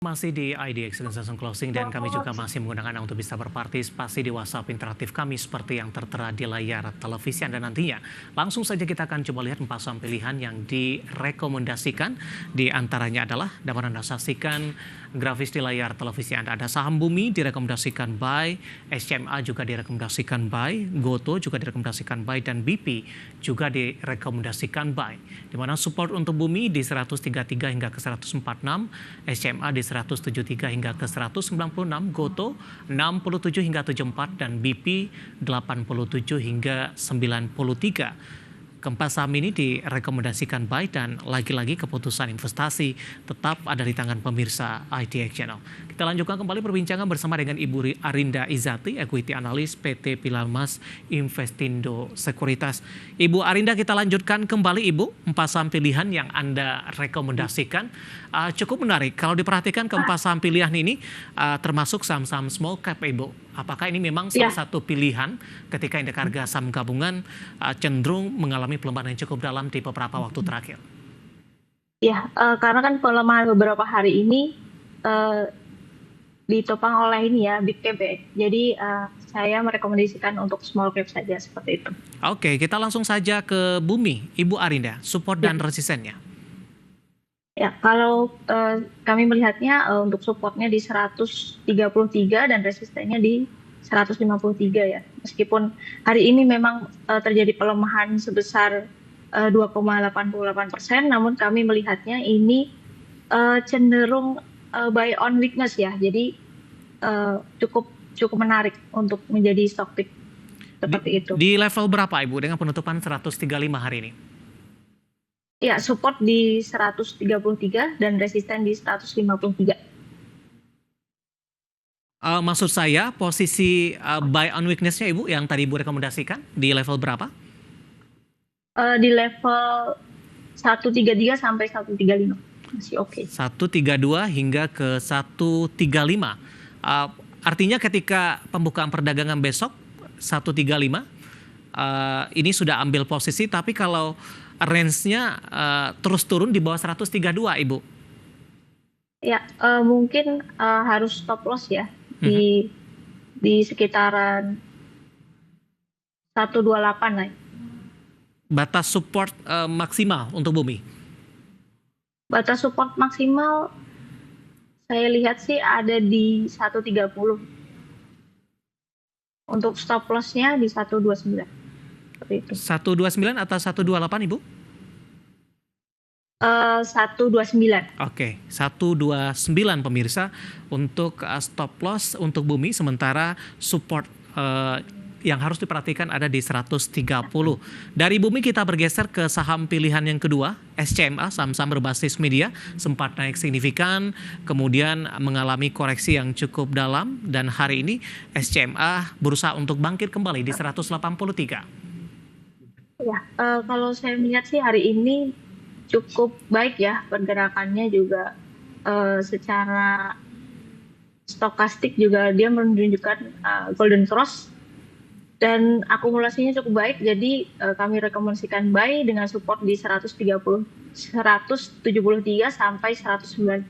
Masih di IDX Transaction Closing dan kami juga masih menggunakan Anda untuk bisa berpartisipasi di WhatsApp interaktif kami seperti yang tertera di layar televisi Anda nantinya. Langsung saja kita akan coba lihat 4 saham pilihan yang direkomendasikan. Di antaranya adalah dapat Anda saksikan grafis di layar televisi Anda. Ada saham Bumi direkomendasikan buy, SCMA juga direkomendasikan buy, Goto juga direkomendasikan buy, dan BP juga direkomendasikan buy. Di mana support untuk Bumi di 133 hingga ke 146, SCMA di 173 hingga ke 196, Goto 67 hingga 74, dan BP 87 hingga 93. Keempat saham ini direkomendasikan buy dan lagi-lagi keputusan investasi tetap ada di tangan pemirsa IDX Channel. Kita lanjutkan kembali perbincangan bersama dengan Ibu Arinda Izati, Equity Analyst PT Pilarmas Investindo Sekuritas. Ibu Arinda, kita lanjutkan kembali Ibu, 4 saham pilihan yang Anda rekomendasikan. Cukup menarik, kalau diperhatikan keempat saham pilihan ini termasuk saham-saham small cap Ibu. Apakah ini memang salah satu pilihan ketika indeks harga saham gabungan cenderung mengalami pelemahan yang cukup dalam di beberapa waktu terakhir? Ya, karena kan pelemahan beberapa hari ini ditopang oleh ini ya, big cap ya. Jadi saya merekomendasikan untuk small cap saja seperti itu. Oke, kita langsung saja ke Bumi, Ibu Arinda, support dan resistennya. Ya, kalau kami melihatnya untuk supportnya di 133 dan resistennya di 153 ya. Meskipun hari ini memang terjadi pelemahan sebesar 2,88%, namun kami melihatnya ini cenderung buy on weakness ya. Jadi cukup menarik untuk menjadi stock pick seperti itu. Di level berapa Ibu dengan penutupan 135 hari ini? Ya, support di 133 dan resisten di 153. Maksud saya posisi buy on weakness-nya Ibu yang tadi Ibu rekomendasikan di level berapa? Di level 133 sampai 135 masih oke. 132 hingga ke 135. Artinya ketika pembukaan perdagangan besok 135 ini sudah ambil posisi, tapi kalau range-nya terus turun di bawah 132 Ibu. Ya, mungkin harus stop loss ya di sekitaran 128 lah. Batas support maksimal untuk Bumi? Batas support maksimal saya lihat sih ada di 130. Untuk stop loss-nya di 129. Seperti itu. 129 atau 128 Ibu? 129. Oke, 129 pemirsa untuk stop loss untuk Bumi, sementara support yang harus diperhatikan ada di 130. Dari Bumi kita bergeser ke saham pilihan yang kedua, SCMA, saham-saham berbasis media, sempat naik signifikan, kemudian mengalami koreksi yang cukup dalam, dan hari ini SCMA berusaha untuk bangkit kembali di 183. Ya, kalau saya melihat sih hari ini cukup baik ya pergerakannya juga secara stokastik juga dia menunjukkan golden cross dan akumulasinya cukup baik, jadi kami rekomendasikan buy dengan support di 173 sampai 196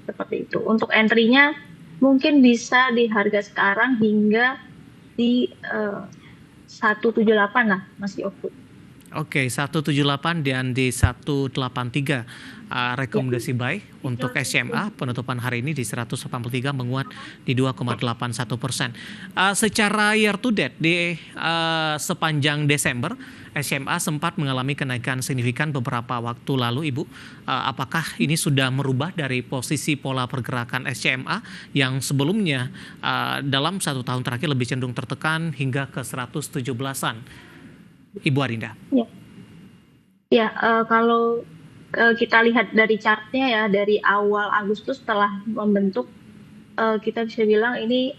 seperti itu. Untuk entry-nya mungkin bisa di harga sekarang hingga di 178 lah, masih oke. Oke, 178 dan di 183 rekomendasi buy untuk SCMA, penutupan hari ini di 183 menguat di 2,81%. Secara year to date di sepanjang Desember, SCMA sempat mengalami kenaikan signifikan beberapa waktu lalu Ibu. Apakah ini sudah merubah dari posisi pola pergerakan SCMA yang sebelumnya dalam 1 tahun terakhir lebih cenderung tertekan hingga ke 117-an? Ibu Arinda. Ya, kalau kita lihat dari chartnya ya, dari awal Agustus setelah membentuk, kita bisa bilang ini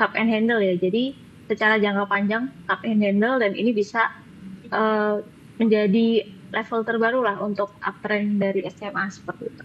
cup and handle ya. Jadi secara jangka panjang cup and handle, dan ini bisa menjadi level terbaru lah untuk uptrend dari SCMA seperti itu.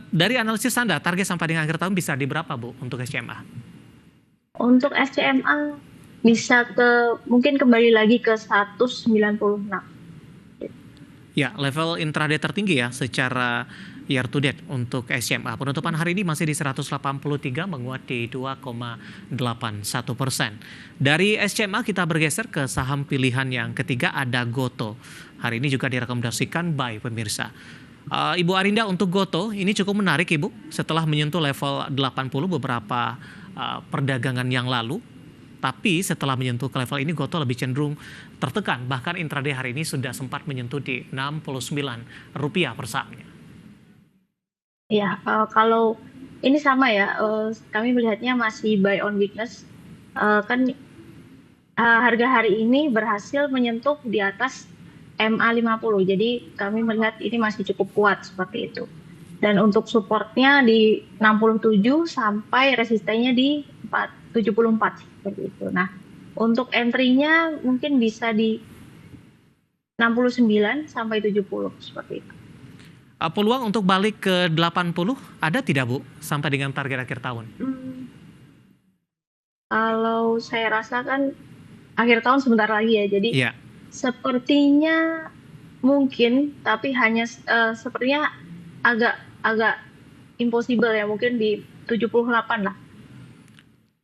Dari analisis Anda, target sampai dengan akhir tahun bisa di berapa Bu untuk SCMA? Untuk SCMA bisa mungkin kembali lagi ke 196. Ya, level intraday tertinggi ya secara year to date untuk SCMA. Penutupan hari ini masih di 183, menguat di 2,81%. Dari SCMA kita bergeser ke saham pilihan yang ketiga, ada GoTo. Hari ini juga direkomendasikan buy pemirsa. Ibu Arinda, untuk GoTo ini cukup menarik Ibu setelah menyentuh level 80 beberapa perdagangan yang lalu. Tapi setelah menyentuh ke level ini GoTo lebih cenderung tertekan. Bahkan intraday hari ini sudah sempat menyentuh di Rp69 per sahamnya. Ya, kalau ini sama ya, kami melihatnya masih buy on weakness. Harga hari ini berhasil menyentuh di atas MA50. Jadi kami melihat ini masih cukup kuat seperti itu. Dan untuk supportnya di 67 sampai resistennya di 74 seperti itu. Nah, untuk entry-nya mungkin bisa di 69 sampai 70 seperti itu. Peluang untuk balik ke 80 ada tidak Bu sampai dengan target akhir tahun? Kalau saya rasa kan akhir tahun sebentar lagi ya. Jadi sepertinya mungkin, tapi hanya sepertinya agak impossible ya, mungkin di 78 lah.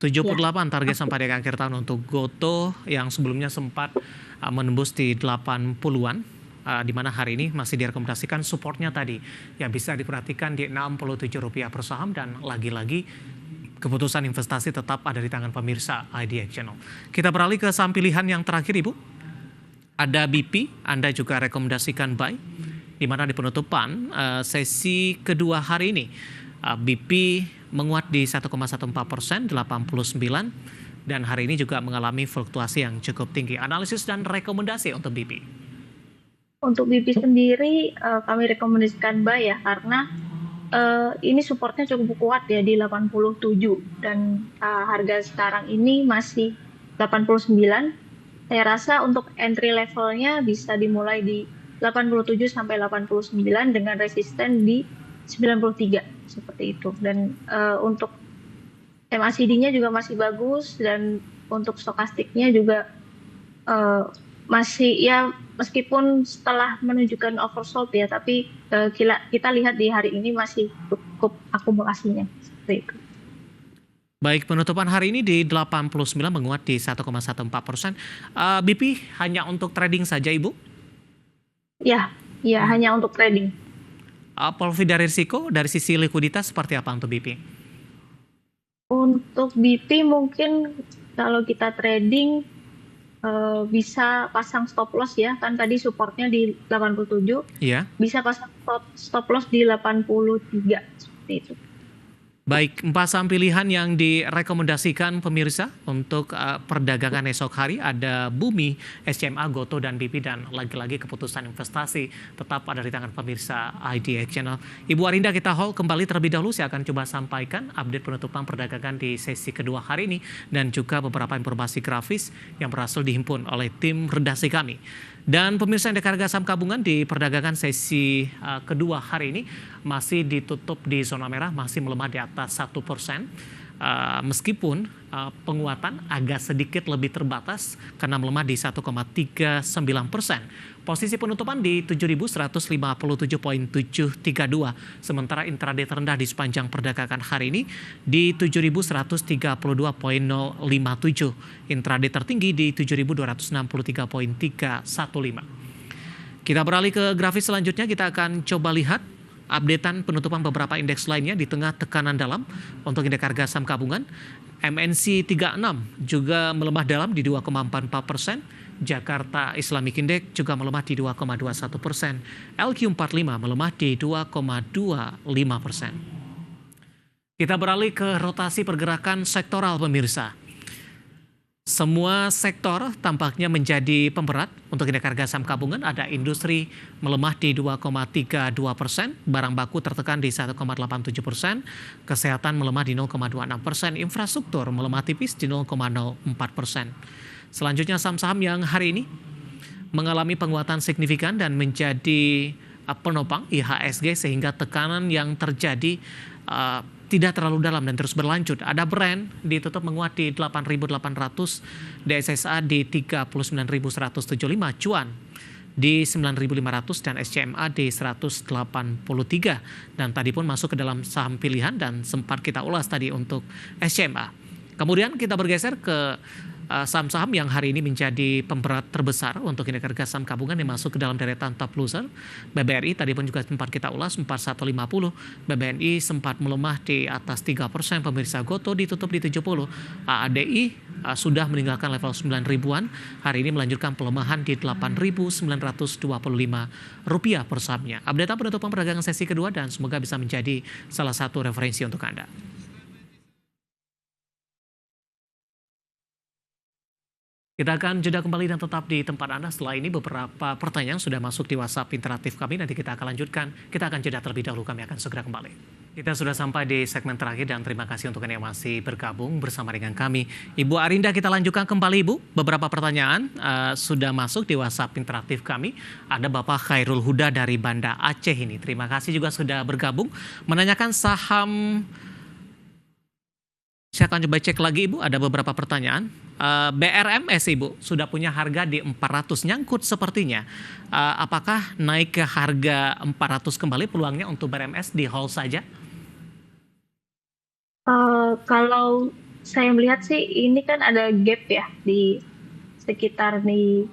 78 target sampai dengan akhir tahun untuk GoTo yang sebelumnya sempat menembus di 80-an, di mana hari ini masih direkomendasikan supportnya tadi yang bisa diperhatikan di Rp67 per saham, dan lagi-lagi keputusan investasi tetap ada di tangan pemirsa IDX Channel. Kita beralih ke saham pilihan yang terakhir Ibu. Ada BP, Anda juga rekomendasikan buy, di mana di penutupan sesi kedua hari ini BP menguat di 1,14%, 89, dan hari ini juga mengalami fluktuasi yang cukup tinggi. Analisis dan rekomendasi untuk BP. Untuk BP sendiri kami rekomendasikan buy ya, karena ini supportnya cukup kuat ya di 87, dan harga sekarang ini masih 89. Saya rasa untuk entry levelnya bisa dimulai di 87 sampai 89 dengan resisten di 93 seperti itu. Dan untuk MACD-nya juga masih bagus, dan untuk stokastiknya juga masih ya, meskipun setelah menunjukkan oversold ya, tapi kita lihat di hari ini masih cukup akumulasinya seperti itu. Baik, penutupan hari ini di 89 menguat di 1,14%. BP hanya untuk trading saja Ibu? Ya, hanya untuk trading. Profil dari risiko dari sisi likuiditas seperti apa untuk BP? Untuk BP mungkin kalau kita trading bisa pasang stop loss ya, kan tadi supportnya di 87, bisa pasang stop loss di 83 seperti itu. Baik, 4 saham pilihan yang direkomendasikan pemirsa untuk perdagangan esok hari ada Bumi, SCMA, GoTo, dan BP, dan lagi-lagi keputusan investasi tetap ada di tangan pemirsa IDX Channel. Ibu Arinda, kita hold kembali terlebih dahulu. Saya akan coba sampaikan update penutupan perdagangan di sesi kedua hari ini dan juga beberapa informasi grafis yang berhasil dihimpun oleh tim redaksi kami. Dan pemirsa indeks harga saham gabungan di perdagangan sesi kedua hari ini masih ditutup di zona merah, masih melemah di atas 1%. Meskipun penguatan agak sedikit lebih terbatas karena melemah di 1,39%. Posisi penutupan di 7.157.732, sementara intraday terendah di sepanjang perdagangan hari ini di 7.132.057. Intraday tertinggi di 7.263.315. Kita beralih ke grafis selanjutnya, kita akan coba lihat updatean penutupan beberapa indeks lainnya di tengah tekanan dalam. Untuk indeks harga saham gabungan, MNC 36 juga melemah dalam di 2,44%. Jakarta Islamic Index juga melemah di 2,21%. LQ45 melemah di 2,25%. Kita beralih ke rotasi pergerakan sektoral pemirsa. Semua sektor tampaknya menjadi pemberat. Untuk indeks harga saham gabungan ada industri melemah di 2,32%, barang baku tertekan di 1,87%, kesehatan melemah di 0,26%, infrastruktur melemah tipis di 0,04%. Selanjutnya saham-saham yang hari ini mengalami penguatan signifikan dan menjadi penopang IHSG sehingga tekanan yang terjadi tidak terlalu dalam dan terus berlanjut. Ada Brent ditutup menguat di 8.800, DXYA di 39.175, Cuan di 9.500 dan SCMA di 183. Dan tadi pun masuk ke dalam saham pilihan dan sempat kita ulas tadi untuk SCMA. Kemudian kita bergeser ke saham-saham yang hari ini menjadi pemberat terbesar untuk indeks harga saham gabungan yang masuk ke dalam deretan top loser. BBRI tadi pun juga sempat kita ulas 4150, BBNI sempat melemah di atas 3%, pemirsa. Goto ditutup di 70, AADI sudah meninggalkan level 9 ribuan, hari ini melanjutkan pelemahan di 8.925 rupiah per sahamnya. Update penutupan perdagangan sesi kedua dan semoga bisa menjadi salah satu referensi untuk Anda. Kita akan jeda kembali dan tetap di tempat Anda. Setelah ini beberapa pertanyaan sudah masuk di WhatsApp interaktif kami. Nanti kita akan lanjutkan. Kita akan jeda terlebih dahulu. Kami akan segera kembali. Kita sudah sampai di segmen terakhir dan terima kasih untuk Anda yang masih bergabung bersama dengan kami. Ibu Arinda, kita lanjutkan kembali Ibu. Beberapa pertanyaan sudah masuk di WhatsApp interaktif kami. Ada Bapak Khairul Huda dari Banda Aceh ini. Terima kasih juga sudah bergabung. Menanyakan saham. Saya akan coba cek lagi Ibu, ada beberapa pertanyaan. BRMS Ibu, sudah punya harga di 400, nyangkut sepertinya. Apakah naik ke harga 400 kembali peluangnya untuk BRMS di hold saja? Kalau saya melihat sih ini kan ada gap ya di sekitar di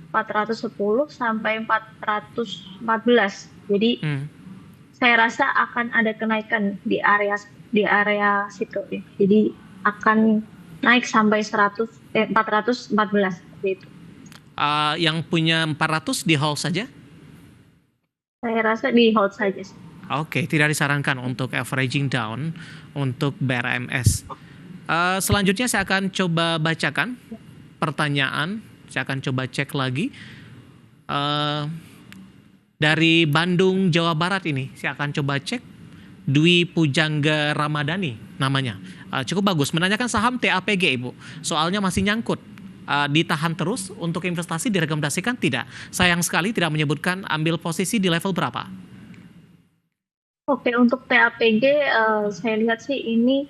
410 sampai 414. Jadi saya rasa akan ada kenaikan di area situ ya. Jadi akan naik sampai 414 seperti itu. Yang punya 400 di hold saja? Saya rasa di hold saja sih. Oke, tidak disarankan untuk averaging down untuk BRMS. Selanjutnya saya akan coba bacakan pertanyaan. Saya akan coba cek lagi. Dari Bandung, Jawa Barat ini, saya akan coba cek. Dwi Pujangga Ramadhani namanya. Cukup bagus. Menanyakan saham TAPG Ibu. Soalnya masih nyangkut. Ditahan terus untuk investasi direkomendasikan tidak? Sayang sekali tidak menyebutkan ambil posisi di level berapa. Oke, untuk TAPG saya lihat sih ini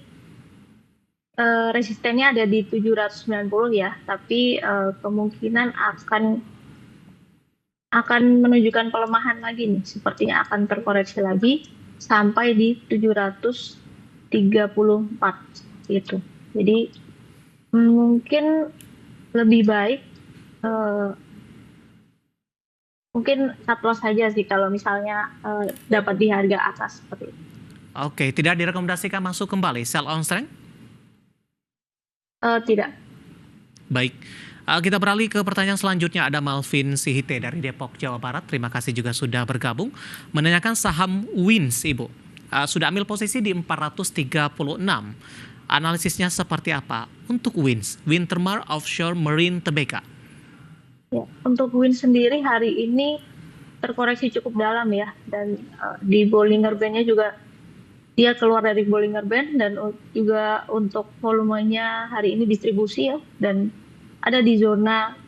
resistennya ada di 790 ya. Tapi kemungkinan akan menunjukkan pelemahan lagi nih. Sepertinya akan terkoreksi lagi sampai di 734 gitu. Jadi mungkin lebih baik mungkin cut loss saja sih kalau misalnya dapat di harga atas seperti itu. Oke, tidak direkomendasikan masuk kembali sell on strength? Tidak. Baik. Kita beralih ke pertanyaan selanjutnya. Ada Malvin Sihite dari Depok, Jawa Barat. Terima kasih juga sudah bergabung. Menanyakan saham Wins, Ibu. Sudah ambil posisi di 436. Analisisnya seperti apa untuk Wins? Wintermar Offshore Marine Tbk. Ya, untuk Wins sendiri hari ini terkoreksi cukup dalam ya. Dan di Bollinger Band-nya juga dia keluar dari Bollinger Band. Dan juga untuk volumenya hari ini distribusi ya. Dan ada di zona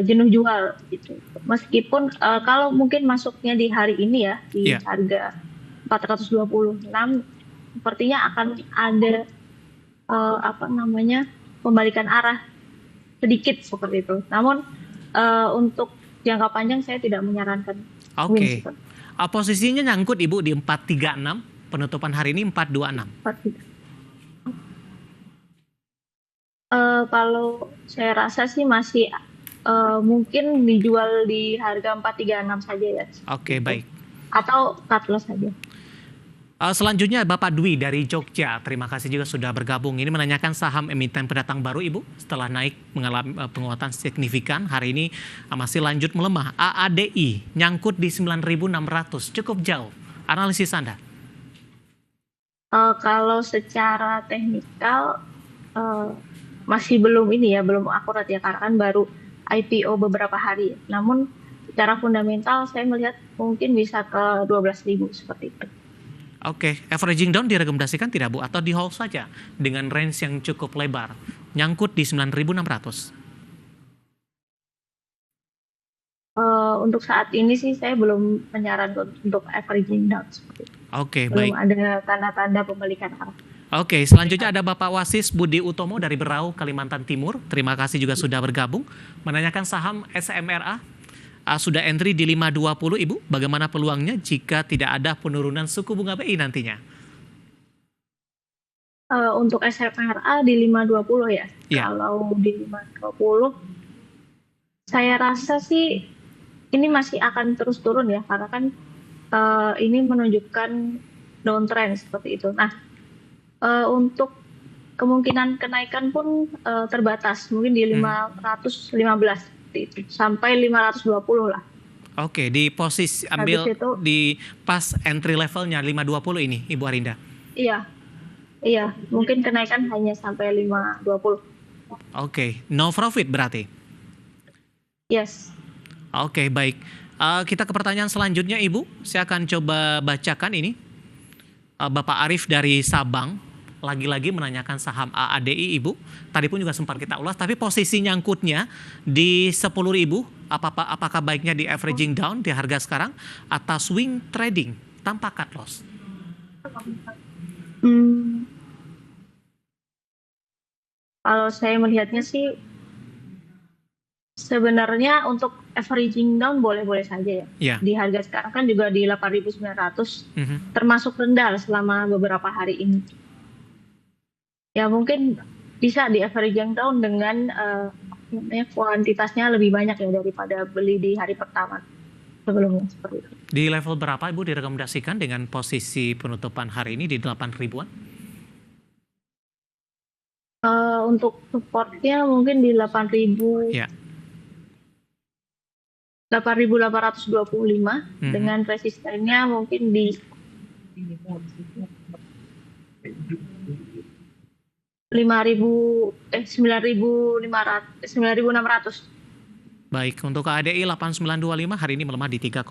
jenuh jual gitu. Meskipun kalau mungkin masuknya di hari ini ya di harga 426 sepertinya akan ada pembalikan arah sedikit seperti itu. Namun untuk jangka panjang saya tidak menyarankan. Oke. Posisinya nyangkut Ibu di 436, penutupan hari ini 426. Kalau saya rasa sih masih mungkin dijual di harga 436 saja ya. Oke, baik. Atau cut loss saja. Selanjutnya Bapak Dwi dari Jogja. Terima kasih juga sudah bergabung. Ini menanyakan saham emiten pendatang baru Ibu. Setelah naik mengalami penguatan signifikan, hari ini masih lanjut melemah. AADI nyangkut di 9.600, cukup jauh. Analisis Anda? Kalau secara teknikal masih belum akurat ya, karena kan baru IPO beberapa hari. Namun secara fundamental saya melihat mungkin bisa ke 12.000 seperti itu. Oke, averaging down direkomendasikan tidak Bu? Atau di hold saja dengan range yang cukup lebar? Nyangkut di 9.600. Untuk saat ini sih saya belum menyarankan untuk averaging down seperti itu. Oke, baik. Belum ada tanda-tanda pembalikan arah. Oke, selanjutnya ada Bapak Wasis Budi Utomo dari Berau, Kalimantan Timur. Terima kasih juga sudah bergabung. Menanyakan saham SMRA. sudah entry di 5.20 Ibu. Bagaimana peluangnya jika tidak ada penurunan suku bunga BI nantinya? Untuk SMRA di 5.20 ya. Ya. Kalau di 5.20 saya rasa sih ini masih akan terus turun ya, karena kan ini menunjukkan downtrend seperti itu. Nah, untuk kemungkinan kenaikan pun terbatas, mungkin di 515 itu, sampai 520 lah. Oke, di posisi ambil di pas entry levelnya 5.20 ini, Ibu Arinda. Iya, mungkin kenaikan hanya sampai 5.20. Oke, no profit berarti? Yes. Oke, baik. Kita ke pertanyaan selanjutnya, Ibu. Saya akan coba bacakan ini. Bapak Arif dari Sabang lagi-lagi menanyakan saham AADI, Ibu. Tadi pun juga sempat kita ulas, tapi posisi nyangkutnya di 10.000. Apakah baiknya di averaging down di harga sekarang atau swing trading tanpa cut loss? Kalau saya melihatnya sih sebenarnya untuk averaging down boleh-boleh saja ya. Yeah. Di harga sekarang kan juga di 8.900, termasuk rendah selama beberapa hari ini. Ya mungkin bisa di averaging down dengan kuantitasnya lebih banyak ya daripada beli di hari pertama sebelumnya, seperti itu. Di level berapa Ibu direkomendasikan dengan posisi penutupan hari ini di 8.000-an? Untuk supportnya mungkin di 8.000. Ya. 8.825 dengan resistennya mungkin di 9.600. Baik, untuk ADI 8925 hari ini melemah di 3,51%.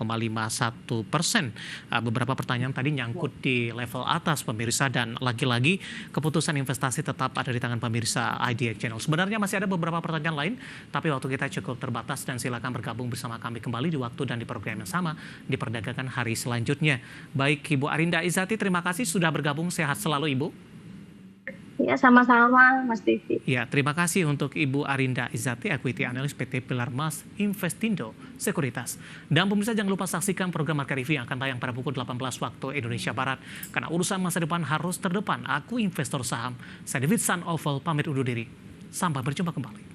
Beberapa pertanyaan tadi nyangkut di level atas pemirsa, dan lagi-lagi keputusan investasi tetap ada di tangan pemirsa IDX Channel. Sebenarnya masih ada beberapa pertanyaan lain, tapi waktu kita cukup terbatas, dan silakan bergabung bersama kami kembali di waktu dan di program yang sama di Perdagangan hari selanjutnya. Baik, Ibu Arinda Izzati, terima kasih sudah bergabung. Sehat selalu, Ibu. Ya, sama-sama Mas Divi. Ya, terima kasih untuk Ibu Arinda Izzati, Equity Analyst PT Pilar Mas Investindo Sekuritas. Dan pemirsa, jangan lupa saksikan program Market Review yang akan tayang pada pukul 18 waktu Indonesia Barat. Karena urusan masa depan harus terdepan. Aku investor saham. Saya David San Oval pamit undur diri. Sampai berjumpa kembali.